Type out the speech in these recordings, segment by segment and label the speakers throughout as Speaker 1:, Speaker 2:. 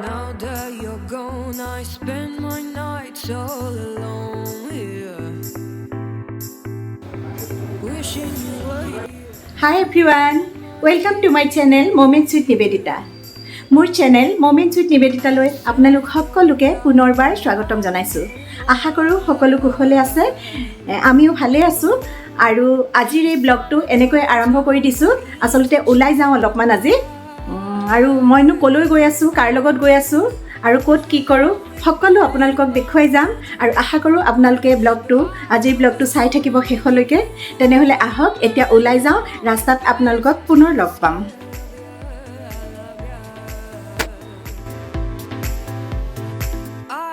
Speaker 1: Now that you're gone, I spend my nights all alone here, wishing you were here.
Speaker 2: Hi everyone, welcome to my channel Moments with Nibedita. মোৰ channel Moments with Nibedita লৈ আপোনালোক সকলোকে পুনৰবাৰ স্বাগতম জনাইছো। আশা কৰো সকলো কুশলে আছে, আমিও ভালে আছো আৰু আজিৰ এই ব্লগটো এনেকৈ আৰম্ভ কৰি দিছো। আসলতে ওলাই যাওঁ অলপমান আজি আৰু মইনো কলৈ গৈ আছো, কাৰ লগত গৈ আছো আৰু ক'ত কি কৰো সকলো আপোনালোকক দেখুৱাই যাম আৰু আশা কৰো আপোনালোকে আজিৰ ব্লগটো চাই থাকিব শেষলৈকে। তেনেহলে আহক এতিয়া ওলাই যাওঁ, ৰাস্তাত আপোনালোকক পুনৰ লগ পাম।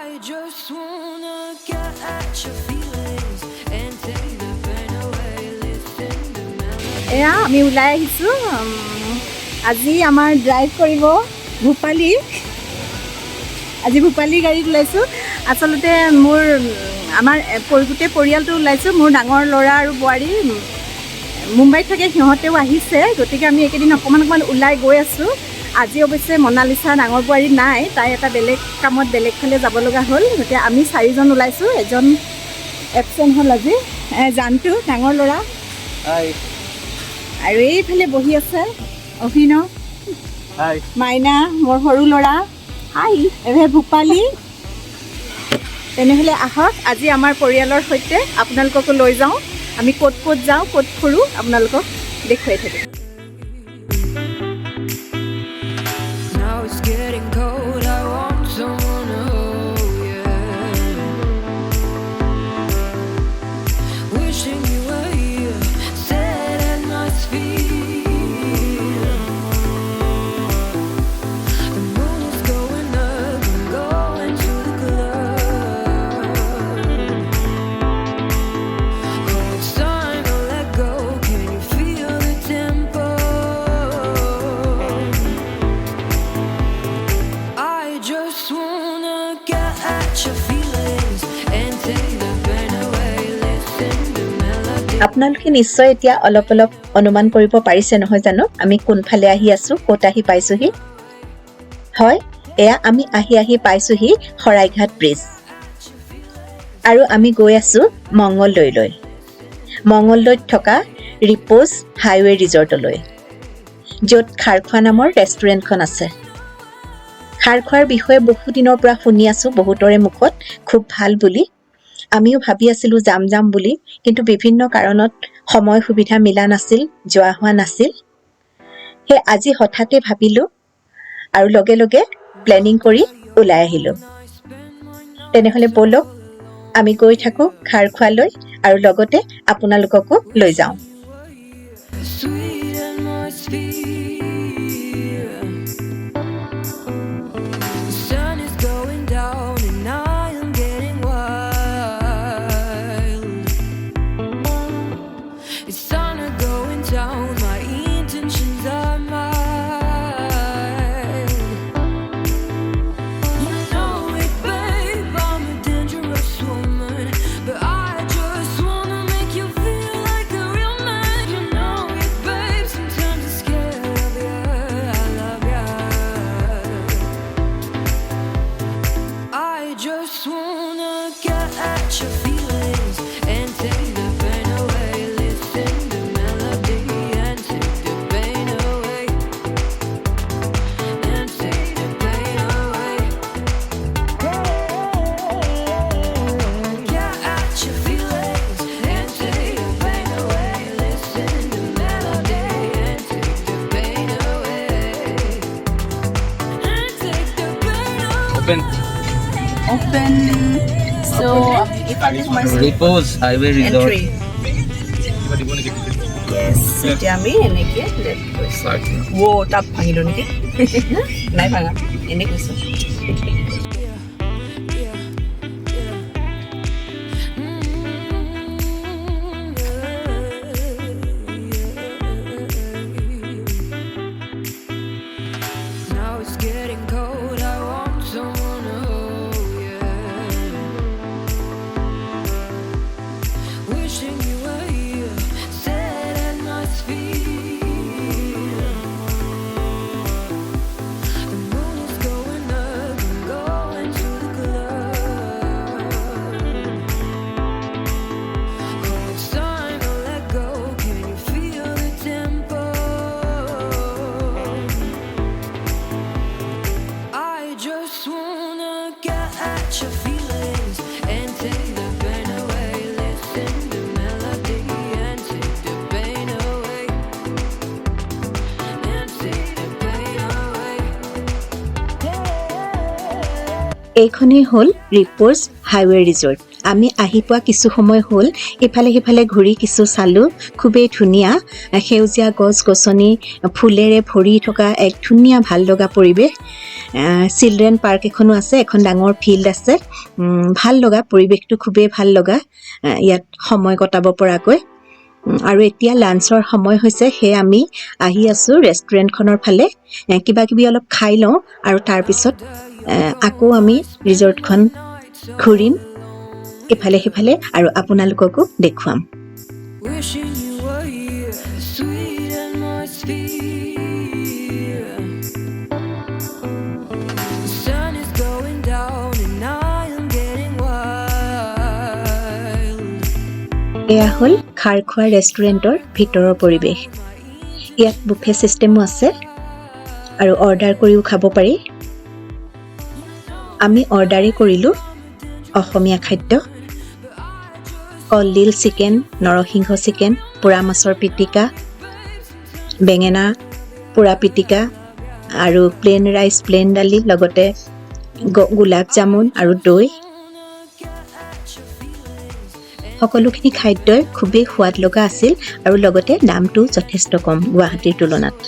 Speaker 1: I just wanna get at your feelings and take the pain away. Listen to melody.
Speaker 2: এয়া আমি ওলাই আহিছো, আজি আমাৰ ড্ৰাইভ কৰিব ভূপালী। আজি ভূপালী গাড়ীত ওলাইছো। আচলতে আমাৰ গোটেই পৰিয়ালটো ওলাইছো। মোৰ ডাঙৰ ল'ৰা আৰু বোৱাৰী মুম্বাইত থাকে, সিহঁতেও আহিছে, গতিকে আমি এইকেইদিন অকণমান ওলাই গৈ আছোঁ। আজি অৱশ্যে মনালিছা ডাঙৰ বোৱাৰী নাই, তাই এটা বেলেগ কামত বেলেগ ফালে যাব লগা হ'ল। গতিকে আমি 4জন ওলাইছোঁ, এজন এবচেণ্ট হ'ল আজি, জানটো ডাঙৰ ল'ৰা আৰু এইফালে বহি আছে অভিনৱ, মাইনা মোৰ সৰু ল'ৰা, এভাগে ভূপালী। তেনেহ'লে আহক আজি আমাৰ পৰিয়ালৰ সৈতে আপোনালোককো লৈ যাওঁ, আমি ক'ত ক'ত যাওঁ, ক'ত ফুৰোঁ আপোনালোকক দেখুৱাই থাকিম।
Speaker 1: Now it's getting cold, I want someone to hold, yeah. Wishing you were here, set at my feet. The moon is going up, I'm going to the club. Oh, it's time to let go, can you feel the tempo? I just wanna get at your feelings and take the pain away. Listen to melody.
Speaker 3: আপোনালোকে নিশ্চয় এতিয়া অলপ অলপ অনুমান কৰিব পাৰিছে নহয় জানো আমি কোনফালে আহি আছো, ক'ত আহি পাইছোহি। হয়, এয়া আমি আহি পাইছোহি শৰাইঘাট ব্ৰিজ আৰু আমি গৈ আছো মংগলদৈত থকা ৰিপ'জ হাইৱে ৰিজৰ্টলৈ, য'ত খাৰখোৱা নামৰ ৰেষ্টুৰেণ্টখন আছে। খাৰখোৱাৰ বিষয়ে বহুদিনৰ পৰা শুনি আছো বহুতৰে মুখত, খুব ভাল বুলি। আমিও ভাবি আছিলো যাম বুলি, কিন্তু বিভিন্ন কাৰণত সময় সুবিধা মিলা নাছিল, যোৱা হোৱা নাছিল। সেই আজি হঠাতে ভাবিলো আৰু লগে লগে প্লেনিং কৰি ওলাই আহিলো। তেনেহ'লে ব'লক আমি গৈ থাকো খাৰখোৱালৈ আৰু লগতে আপোনালোককো লৈ যাওঁ।
Speaker 1: Sweet atmosphere. The sun is going down and I am getting wild. It's time to go in town, my intentions are mild. You know it, babe, I'm a dangerous woman, but I just wanna make you feel like a real man. You know it, babe, sometimes it's scared of you, I love ya. I just wanna get at your feelings and take the pain away. Listen to melody and take the pain away. And take the pain away. Get at your feelings and take the pain away. Listen to melody and take the pain away. And take the pain away.
Speaker 2: Open. So if I is my
Speaker 4: Repose Highway Resort.
Speaker 2: entry. Yes, এতিয়া আমি এনেকে left কৰিছো। তাপ ভাঙিলো নেকি? নাই ভাঙা, এনে কৈছো।
Speaker 1: Now it's getting cold, I want someone to hold, yeah. Wishing you were here, set at my feet. The moon is going up,
Speaker 3: এইখনেই হ'ল ৰিপ'জ হাইৱে ৰিজৰ্ট। আমি আহি পোৱা কিছু সময় হ'ল, ইফালে সিফালে ঘূৰি কিছু চালোঁ। খুবেই ধুনীয়া সেউজীয়া গছ গছনি ফুলেৰে ভৰি থকা এক ধুনীয়া ভাল লগা পৰিৱেশ। চিলড্ৰেন পাৰ্ক এখনো আছে, এখন ডাঙৰ ফিল্ড আছে। ভাল লগা পৰিৱেশটো খুবেই ভাল লগা ইয়াত সময় কটাব পৰাকৈ। আৰু এতিয়া লাঞ্চৰ সময় হৈছে, সেয়ে আমি আহি আছোঁ ৰেষ্টুৰেণ্টখনৰ ফালে। কিবা কিবি অলপ খাই লওঁ আৰু তাৰপিছত আকৌ আমি ৰিজৰ্টখন ঘূৰিম ইফালে সিফালে আৰু আপোনালোককো দেখুৱাম।
Speaker 1: Wishing you were here, sweet atmosphere. The sun is going down and I am getting wild.
Speaker 3: এয়া হ'ল খাৰখোৱা ৰেষ্টুৰেণ্টৰ ভিতৰৰ পৰিৱেশ। ইয়াত বুফে ছিষ্টেমো আছে আৰু অৰ্ডাৰ কৰিও খাব পাৰি। আমি অৰ্ডাৰেই কৰিলোঁ অসমীয়া খাদ্য, কলডিল চিকেন, নৰসিংহ চিকেন, পোৰা মাছৰ পিটিকা, বেঙেনা পোৰা পিটিকা আৰু প্লেইন ৰাইচ, প্লেইন দালি, লগতে গোলাপ জামুন আৰু দৈ। সকলোখিনি খাদ্যই খুবেই সোৱাদ লগা আছিল আৰু লগতে দামটো যথেষ্ট কম গুৱাহাটীৰ তুলনাত।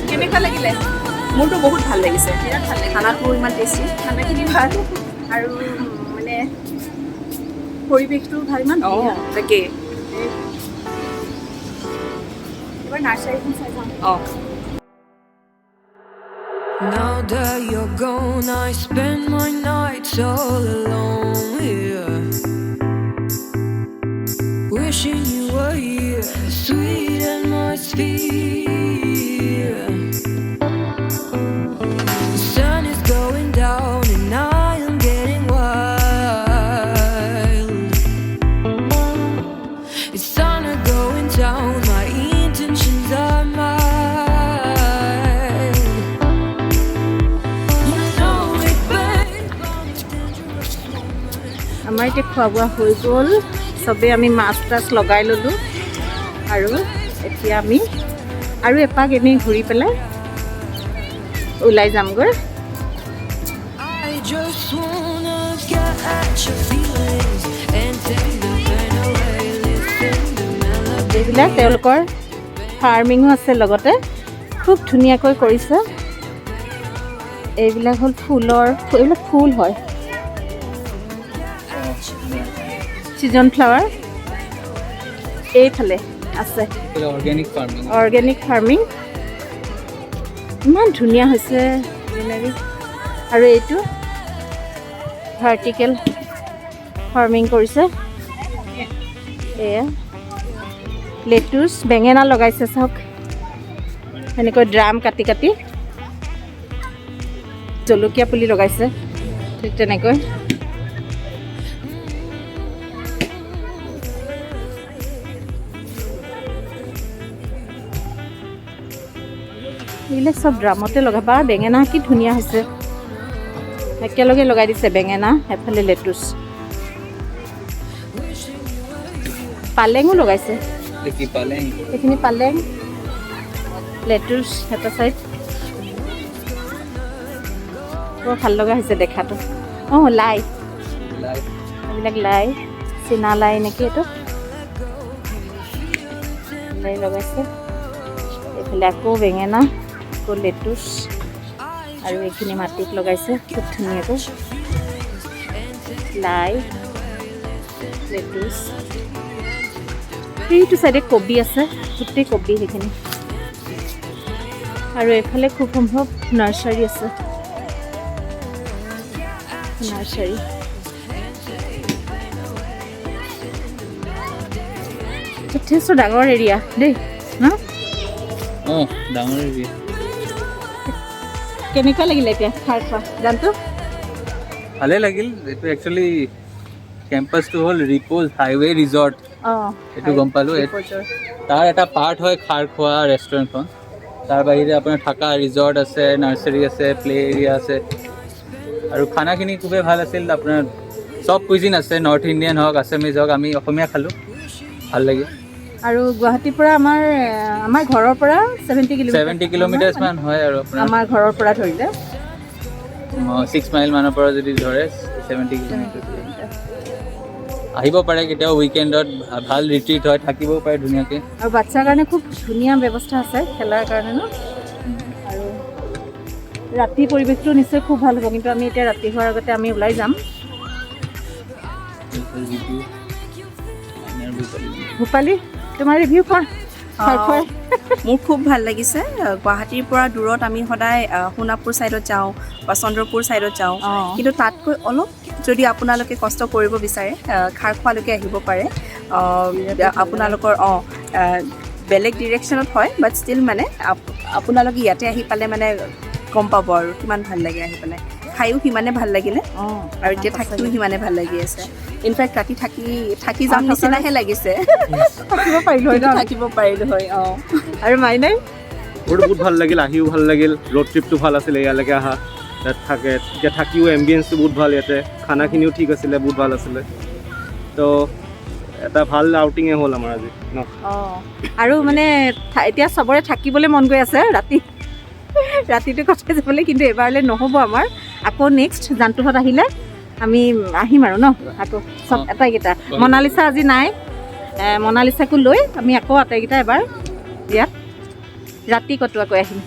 Speaker 2: কেনেকুৱা লাগিলে? মোৰতো বহুত ভাল লাগিছে, বিৰাট ভাল লাগিছে। খানাটো ইমান টেষ্টি, খানাখিনি ভাল আৰু মানে পৰিৱেশটো ভাল, ইমান ধুনীয়া।
Speaker 5: তাকে
Speaker 2: এবাৰ নাৰ্চাৰীখন চাই যাওঁ।
Speaker 1: Now that you're gone, I spend my nights all alone here. Wishing you were here, sweet atmosphere. The sun is going down and I am getting wild. It's sun are going down, my intentions are mild. You know it, babe, it's dangerous moment.
Speaker 2: আমাৰ এতিয়া খোৱা বোৱা হৈ গ'ল, চবেই আমি মাছ তাছ লগাই ল'লোঁ আৰু এতিয়া আমি আৰু এপাক এনেই ঘূৰি পেলাই ওলাই যামগৈ।
Speaker 1: I just wanna get at your feelings and take the pain away. Listen to melody.
Speaker 2: এইবিলাক তেওঁলোকৰ ফাৰ্মিঙো আছে লগতে, খুব ধুনীয়াকৈ কৰিছে। এইবিলাক হ'ল ফুলৰ, এইবিলাক ফুল হয়, ছিজন ফ্লাৱাৰ। এইফালে আছে অৰ্গেনিক ফাৰ্মিং, ইমান ধুনীয়া হৈছে গ্ৰীনাৰী। আৰু এইটো ভাৰ্টিকেল ফাৰ্মিং কৰিছে। এয়া লেটুচ, বেঙেনা লগাইছে চাওক, সেনেকৈ ড্ৰাম কাটি কাটি। জলকীয়া পুলি লগাইছে, ঠিক তেনেকৈ এইবিলাক চব ড্ৰামতে লগাবা বেঙেনা কি ধুনীয়া হৈছে একেলগে লগাই দিছে বেঙেনা এফালে লেটুচ পালেঙো লগাইছে
Speaker 4: কি পালেং
Speaker 2: এইখিনি পালেং লেটুচ এটা চাইড বৰ ভাল লগা হৈছে দেখাটো অঁ লাই এইবিলাক লাই চীনা লাই নেকি এইটো লাই লগাইছে এইফালে আকৌ বেঙেনা আকৌ লেটুচ আৰু এইখিনি মাটিত লগাইছে খুব ধুনীয়াকৈ লাই লেটুচ এইটো চাইডে কবি আছে গোটেই কবি সেইখিনি আৰু এইফালে খুব সম্ভৱ নাৰ্চাৰী আছে নাৰ্চাৰী যথেষ্ট ডাঙৰ এৰিয়া দেই ন
Speaker 4: ডাঙৰ এৰিয়া
Speaker 2: কেনেকুৱা লাগিলে এতিয়া খাই খোৱা জানটো
Speaker 4: ভালে লাগিল এইটো একচুৱেলি কেম্পাছটো হ'ল ৰিপ'জ হাইৱে ৰিজৰ্ট
Speaker 2: অঁ
Speaker 4: এইটো গম পালোঁ তাৰ এটা পাৰ্ট হয় খাৰখোৱা ৰেষ্টুৰেণ্টখন তাৰ বাহিৰে আপোনাৰ থকা ৰিজৰ্ট আছে নাৰ্চাৰী আছে প্লে এৰিয়া আছে আৰু খানাখিনি খুবেই ভাল আছিল আপোনাৰ চব কুইজিন আছে নৰ্থ ইণ্ডিয়ান হওক আছামিজ হওক আমি অসমীয়া খালোঁ ভাল লাগিল
Speaker 2: আৰু গুৱাহাটীৰ পৰা আমাৰ ঘৰৰ পৰা 70
Speaker 4: কিলোমিটাৰছমান হয় আৰু আপোনাৰ
Speaker 2: আমাৰ ঘৰৰ পৰা ধৰিলে
Speaker 4: 6 মাইল মানৰ পৰা যদি ধৰে 70 কিলোমিটাৰ আহিব পাৰে কেতিয়াও উইকেণ্ডত ভাল ৰিট্ৰিট হয় থাকিবও পাৰে ধুনীয়াকৈ
Speaker 2: আৰু বাচ্চাৰ কাৰণে খুব ধুনীয়া ব্যৱস্থা আছে খেলাৰ কাৰণে ন আৰু ৰাতি পৰিৱেশটো নিশ্চয় খুব ভাল হ'ব কিন্তু আমি এতিয়া ৰাতি হোৱাৰ আগতে আমি ওলাই যাম ভূপালী তোমাৰ ৰিভিউ কোৱা
Speaker 5: মোৰ খুব ভাল লাগিছে গুৱাহাটীৰ পৰা দূৰত আমি সদায় সোণাপুৰ ছাইডত যাওঁ বা চন্দ্ৰপুৰ ছাইডত যাওঁ কিন্তু তাতকৈ অলপ যদি আপোনালোকে কষ্ট কৰিব বিচাৰে খাৰখোৱালৈকে আহিব পাৰে আপোনালোকৰ বেলেগ ডিৰেকশ্যনত হয় বাট ষ্টিল মানে আপোনালোকে ইয়াতে আহি পালে মানে গম পাব আৰু কিমান ভাল লাগে আহি পেলাই খায়ো সিমানে ভাল লাগিলে আৰু এতিয়া থাকিও সিমানে ভাল লাগি আছে ইনফেক্ট ৰাতি থাকি যাম নিচিনাহে লাগিছে থাকিব পাৰিলোঁ হয়
Speaker 2: আৰু মাইনাই
Speaker 6: মোৰ বহুত ভাল লাগিল আহিও ভাল লাগিল ৰোড ট্ৰিপটো ভাল আছিলে ইয়ালৈকে অহা তাত থাকে এতিয়া থাকিও এম্বিয়েঞ্চটো বহুত ভাল ইয়াতে খানাখিনিও ঠিক আছিলে বহুত ভাল আছিলে তো এটা ভাল আউটিঙে হ'ল আমাৰ আজি ন
Speaker 2: আৰু মানে এতিয়া চবৰে থাকিবলৈ মন গৈ আছে ৰাতিটো কটাই যাবলৈ কিন্তু এবাৰলৈ নহ'ব আমাৰ আকৌ নেক্সট জানটোহঁত আহিলে আমি আহিম আৰু ন আকৌ চব আটাইকেইটা মনালিছা আজি নাই মনালিছাকো লৈ আমি আকৌ আটাইকেইটা এবাৰ ইয়াত ৰাতি কটোৱাকৈ আহিম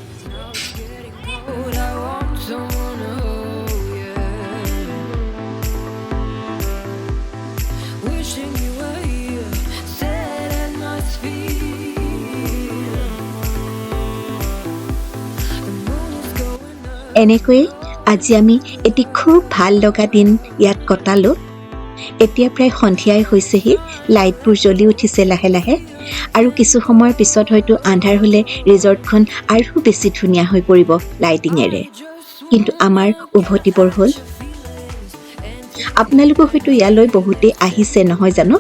Speaker 3: এনেকৈয়ে আজি আমি এটি খুব ভাল লগা দিন ইয়াত কটালোঁ এতিয়া প্ৰায় সন্ধিয়াই হৈছেহি লাইটবোৰ জ্বলি উঠিছে লাহে লাহে আৰু কিছু সময়ৰ পিছত হয়তো আন্ধাৰ হ'লে ৰিজৰ্টখন আৰু বেছি ধুনীয়া হৈ পৰিব লাইটিঙেৰে কিন্তু আমাৰ উভতিবৰ হ'ল আপোনালোকে হয়তো ইয়ালৈ বহুতেই আহিছে নহয় জানো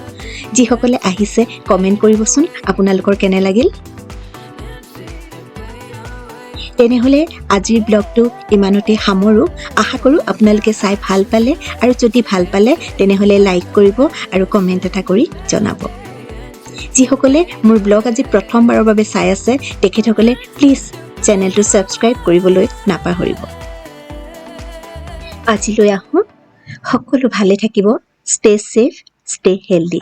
Speaker 3: যিসকলে আহিছে কমেণ্ট কৰিবচোন আপোনালোকৰ কেনে লাগিল তেনেহ'লে আজিৰ ব্লগটো ইমানতে সামৰোঁ আশা কৰোঁ আপোনালোকে চাই ভাল পালে আৰু যদি ভাল পালে তেনেহ'লে লাইক কৰিব আৰু কমেণ্ট এটা কৰি জনাব যিসকলে মোৰ ব্লগ আজি প্ৰথমবাৰৰ বাবে চাই আছে তেখেতসকলে প্লিজ চেনেলটো ছাবস্ক্ৰাইব কৰিবলৈ নাপাহৰিব আজিলৈ আহোঁ সকলো ভালে থাকিব ষ্টে ছেফ ষ্টে হেল্ডি